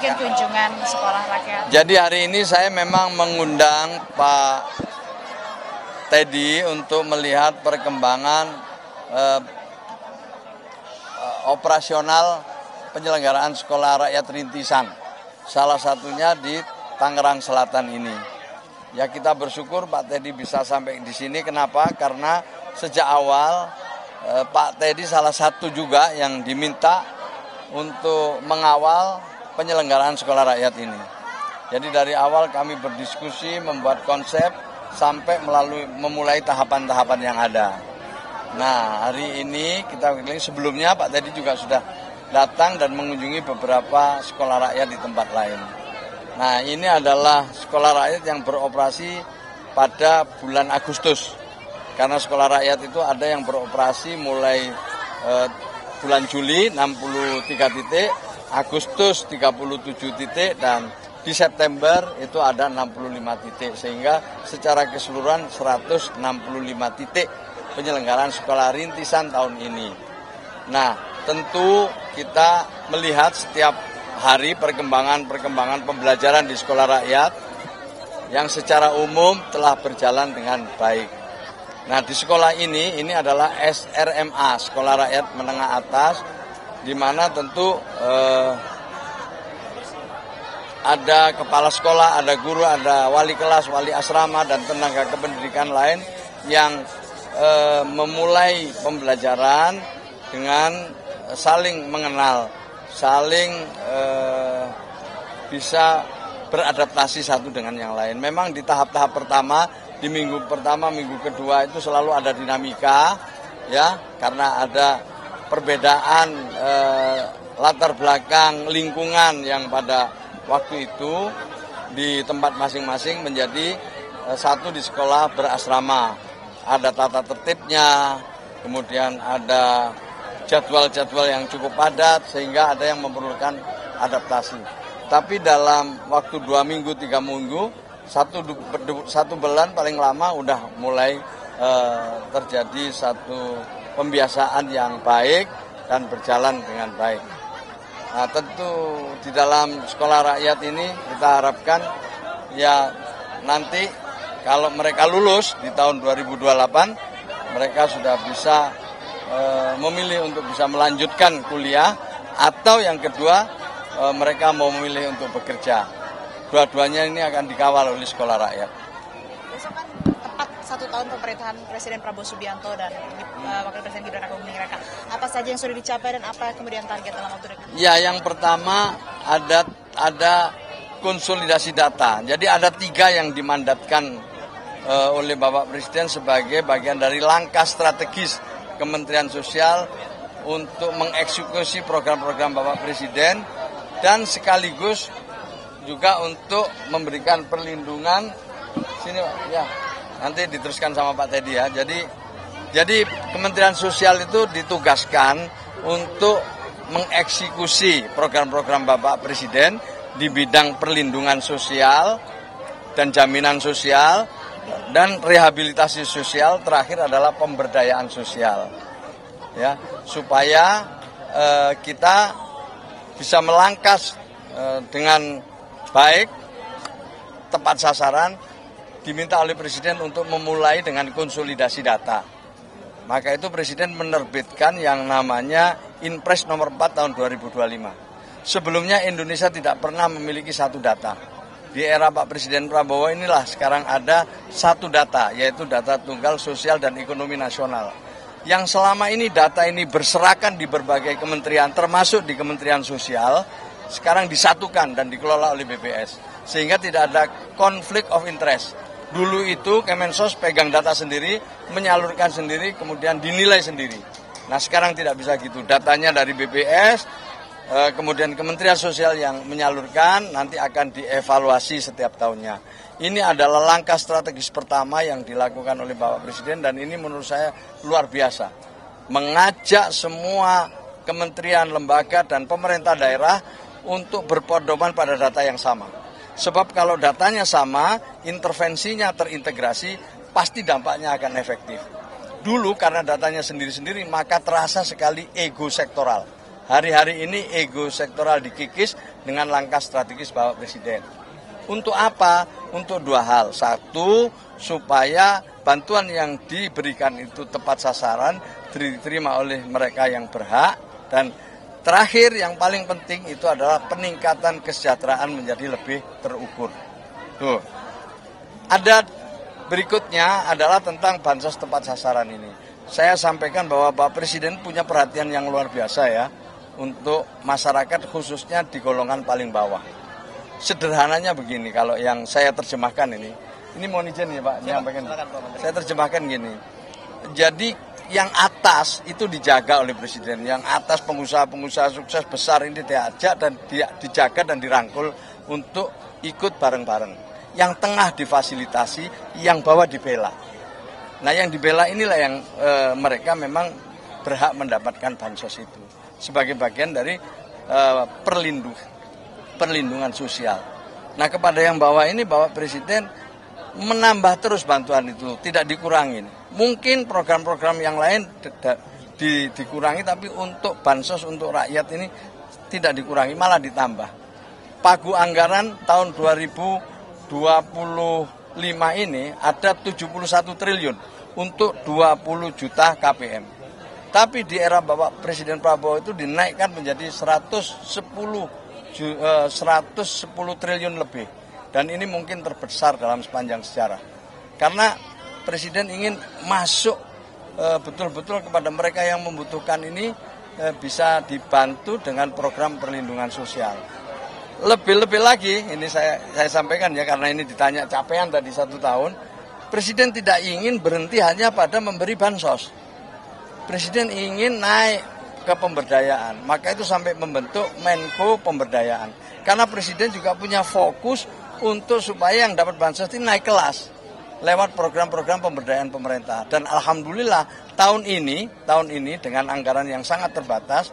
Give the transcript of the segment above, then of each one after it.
mungkin kunjungan sekolah rakyat. Jadi hari ini saya memang mengundang Pak Teddy untuk melihat perkembangan operasional penyelenggaraan sekolah rakyat rintisan. Salah satunya di Tangerang Selatan ini. Ya kita bersyukur Pak Teddy bisa sampai di sini. Kenapa? Karena sejak awal Pak Teddy salah satu juga yang diminta untuk mengawal penyelenggaraan sekolah rakyat ini. Jadi dari awal kami berdiskusi, membuat konsep sampai memulai tahapan-tahapan yang ada. Nah hari ini kita sebelumnya Pak Teddy juga sudah datang dan mengunjungi beberapa sekolah rakyat di tempat lain. Nah ini adalah sekolah rakyat yang beroperasi pada bulan Agustus. Karena sekolah rakyat itu ada yang beroperasi mulai bulan Juli 63 titik, Agustus 37 titik, dan di September itu ada 65 titik. Sehingga secara keseluruhan 165 titik penyelenggaraan sekolah rintisan tahun ini. Nah tentu kita melihat setiap hari perkembangan pembelajaran di sekolah rakyat yang secara umum telah berjalan dengan baik. Nah di sekolah ini adalah SRMA, Sekolah Rakyat Menengah Atas, di mana tentu ada kepala sekolah, ada guru, ada wali kelas, wali asrama, dan tenaga kependidikan lain yang memulai pembelajaran dengan saling mengenal, saling bisa beradaptasi satu dengan yang lain. Memang di tahap-tahap pertama, di minggu pertama, minggu kedua itu selalu ada dinamika, ya, karena ada perbedaan latar belakang lingkungan yang pada waktu itu di tempat masing-masing menjadi satu di sekolah berasrama. Ada tata tertibnya, kemudian ada jadwal-jadwal yang cukup padat sehingga ada yang memerlukan adaptasi. Tapi dalam waktu 2 minggu, 3 minggu, satu bulan paling lama udah mulai terjadi satu pembiasaan yang baik dan berjalan dengan baik. Nah tentu di dalam sekolah rakyat ini kita harapkan ya nanti kalau mereka lulus di tahun 2028 mereka sudah bisa memilih untuk bisa melanjutkan kuliah, atau yang kedua mereka mau memilih untuk bekerja. Dua-duanya ini akan dikawal oleh sekolah rakyat. Besok kan tepat 1 tahun pemerintahan Presiden Prabowo Subianto dan Wakil Presiden Gibran Rakabuming Raka. Apa saja yang sudah dicapai dan apa kemudian target dalam waktu dekat? Ya, yang pertama ada konsolidasi data. Jadi ada 3 yang dimandatkan oleh Bapak Presiden sebagai bagian dari langkah strategis Kementerian Sosial untuk mengeksekusi program-program Bapak Presiden dan sekaligus juga untuk memberikan perlindungan. Sini Pak, ya nanti diteruskan sama Pak Teddy ya. Jadi Kementerian Sosial itu ditugaskan untuk mengeksekusi program-program Bapak Presiden di bidang perlindungan sosial dan jaminan sosial dan rehabilitasi sosial, terakhir adalah pemberdayaan sosial, ya, supaya kita bisa melangkas dengan baik, tepat sasaran. Diminta oleh Presiden untuk memulai dengan konsolidasi data. Maka itu Presiden menerbitkan yang namanya Inpres nomor 4 tahun 2025. Sebelumnya Indonesia tidak pernah memiliki satu data. Di era Pak Presiden Prabowo inilah sekarang ada satu data, yaitu data tunggal sosial dan ekonomi nasional. Yang selama ini data ini berserakan di berbagai kementerian, termasuk di Kementerian Sosial, sekarang disatukan dan dikelola oleh BPS. Sehingga tidak ada konflik of interest. Dulu itu Kemensos pegang data sendiri, menyalurkan sendiri, kemudian dinilai sendiri. Nah sekarang tidak bisa gitu, datanya dari BPS, kemudian Kementerian Sosial yang menyalurkan, nanti akan dievaluasi setiap tahunnya. Ini adalah langkah strategis pertama yang dilakukan oleh Bapak Presiden dan ini menurut saya luar biasa. Mengajak semua kementerian, lembaga, dan pemerintah daerah untuk berpedoman pada data yang sama. Sebab kalau datanya sama, intervensinya terintegrasi, pasti dampaknya akan efektif. Dulu karena datanya sendiri-sendiri, maka terasa sekali ego sektoral. Hari-hari ini ego sektoral dikikis dengan langkah strategis Bapak Presiden. Untuk apa? Untuk dua hal. Satu, supaya bantuan yang diberikan itu tepat sasaran, diterima oleh mereka yang berhak. Dan terakhir yang paling penting itu adalah peningkatan kesejahteraan menjadi lebih terukur. Tuh. Ada berikutnya adalah tentang bansos tepat sasaran ini. Saya sampaikan bahwa Bapak Presiden punya perhatian yang luar biasa ya untuk masyarakat khususnya di golongan paling bawah. Sederhananya begini, kalau yang saya terjemahkan ini mohon izin ya Pak, menyampaikan. Saya terjemahkan gini. Jadi yang atas itu dijaga oleh Presiden, yang atas pengusaha-pengusaha sukses besar ini diajak dan dijaga dan dirangkul untuk ikut bareng-bareng. Yang tengah difasilitasi, yang bawah dibela. Nah yang dibela inilah yang mereka memang berhak mendapatkan bansos itu sebagai bagian dari perlindungan sosial. Nah kepada yang bawah ini Bapak Presiden menambah terus bantuan itu, tidak dikurangin. Mungkin program-program yang lain dikurangi, tapi untuk bansos untuk rakyat ini tidak dikurangi, malah ditambah. Pagu anggaran tahun 2025 ini ada 71 triliun untuk 20 juta KPM. Tapi di era Bapak Presiden Prabowo itu dinaikkan menjadi 110 triliun lebih. Dan ini mungkin terbesar dalam sepanjang sejarah. Karena Presiden ingin masuk betul-betul kepada mereka yang membutuhkan ini bisa dibantu dengan program perlindungan sosial. Lebih-lebih lagi, ini saya sampaikan ya karena ini ditanya capaian tadi 1 tahun. Presiden tidak ingin berhenti hanya pada memberi bansos. Presiden ingin naik ke pemberdayaan, maka itu sampai membentuk Menko Pemberdayaan. Karena Presiden juga punya fokus untuk supaya yang dapat bansos ini naik kelas lewat program-program pemberdayaan pemerintah. Dan alhamdulillah tahun ini dengan anggaran yang sangat terbatas,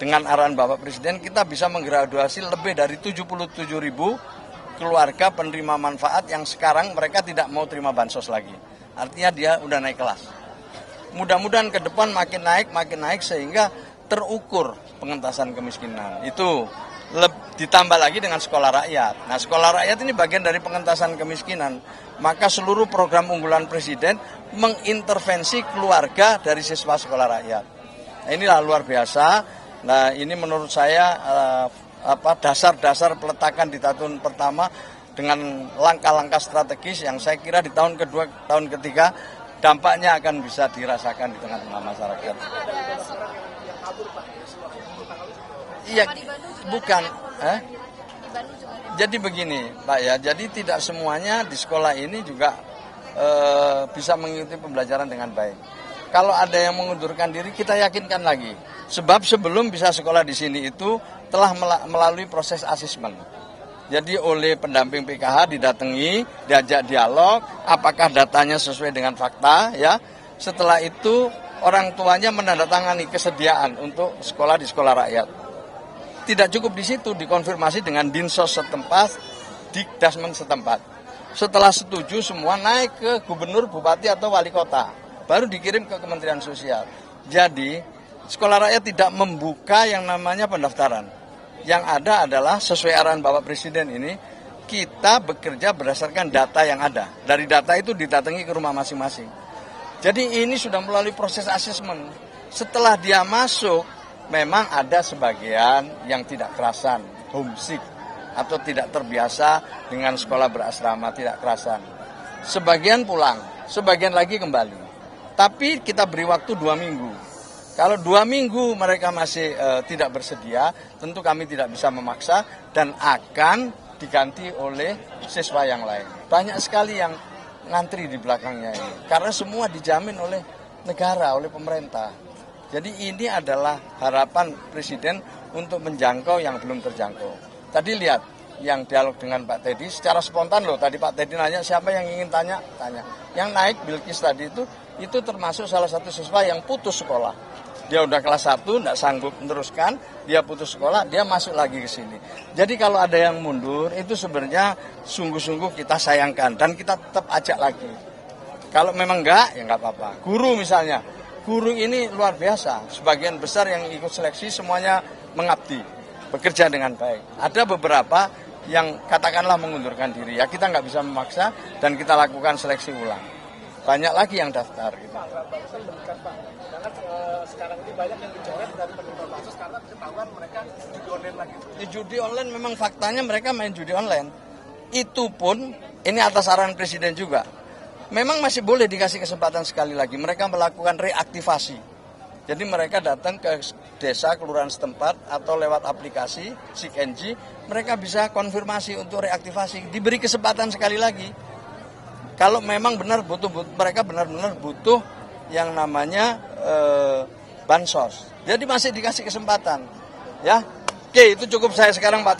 dengan arahan Bapak Presiden kita bisa menggraduasi lebih dari 77.000 keluarga penerima manfaat yang sekarang mereka tidak mau terima bansos lagi. Artinya dia udah naik kelas. Mudah-mudahan ke depan makin naik sehingga terukur pengentasan kemiskinan. Itu ditambah lagi dengan sekolah rakyat. Nah, sekolah rakyat ini bagian dari pengentasan kemiskinan. Maka seluruh program unggulan Presiden mengintervensi keluarga dari siswa sekolah rakyat. Nah, inilah luar biasa. Nah, ini menurut saya dasar-dasar peletakan di tahun pertama dengan langkah-langkah strategis yang saya kira di tahun kedua, tahun ketiga dampaknya akan bisa dirasakan di tengah-tengah masyarakat. Iya, bukan. Jadi begini, Pak ya. Jadi tidak semuanya di sekolah ini juga bisa mengikuti pembelajaran dengan baik. Kalau ada yang mengundurkan diri, kita yakinkan lagi. Sebab sebelum bisa sekolah di sini itu telah melalui proses asesmen. Jadi oleh pendamping PKH didatangi, diajak dialog, apakah datanya sesuai dengan fakta, ya. Setelah itu orang tuanya menandatangani kesediaan untuk sekolah di sekolah rakyat. Tidak cukup di situ, dikonfirmasi dengan Dinsos setempat, Dikdasmen setempat. Setelah setuju semua naik ke gubernur, bupati atau wali kota, baru dikirim ke Kementerian Sosial. Jadi sekolah rakyat tidak membuka yang namanya pendaftaran. Yang ada adalah sesuai arahan Bapak Presiden ini, kita bekerja berdasarkan data yang ada. Dari data itu didatangi ke rumah masing-masing. Jadi ini sudah melalui proses asesmen. Setelah dia masuk, memang ada sebagian yang tidak kerasan, homesick, atau tidak terbiasa dengan sekolah berasrama, tidak kerasan. Sebagian pulang, sebagian lagi kembali. Tapi kita beri waktu 2 minggu. Kalau 2 minggu mereka masih tidak bersedia, tentu kami tidak bisa memaksa dan akan diganti oleh siswa yang lain. Banyak sekali yang ngantri di belakangnya ini, karena semua dijamin oleh negara, oleh pemerintah. Jadi ini adalah harapan Presiden untuk menjangkau yang belum terjangkau. Tadi lihat yang dialog dengan Pak Teddy secara spontan loh. Tadi Pak Teddy nanya siapa yang ingin tanya. Yang naik Bilkis tadi itu termasuk salah satu siswa yang putus sekolah. Dia udah kelas 1, tidak sanggup meneruskan, dia putus sekolah, dia masuk lagi ke sini. Jadi kalau ada yang mundur, itu sebenarnya sungguh-sungguh kita sayangkan dan kita tetap ajak lagi. Kalau memang enggak, ya enggak apa-apa. Guru misalnya, guru ini luar biasa. Sebagian besar yang ikut seleksi semuanya mengabdi, bekerja dengan baik. Ada beberapa yang katakanlah mengundurkan diri, ya kita nggak bisa memaksa dan kita lakukan seleksi ulang. Banyak lagi yang daftar. Gitu. Sekarang ini banyak yang dicoret dari penerima bansos karena ketahuan mereka judi online lagi. Di judi online memang faktanya mereka main judi online. Itu pun ini atas arahan Presiden juga. Memang masih boleh dikasih kesempatan sekali lagi. Mereka melakukan reaktivasi. Jadi mereka datang ke desa, kelurahan setempat atau lewat aplikasi SIG-NG, mereka bisa konfirmasi untuk reaktivasi. Diberi kesempatan sekali lagi. Kalau memang benar mereka benar-benar butuh yang namanya bansos. Jadi masih dikasih kesempatan. Ya. Oke, itu cukup saya sekarang Pak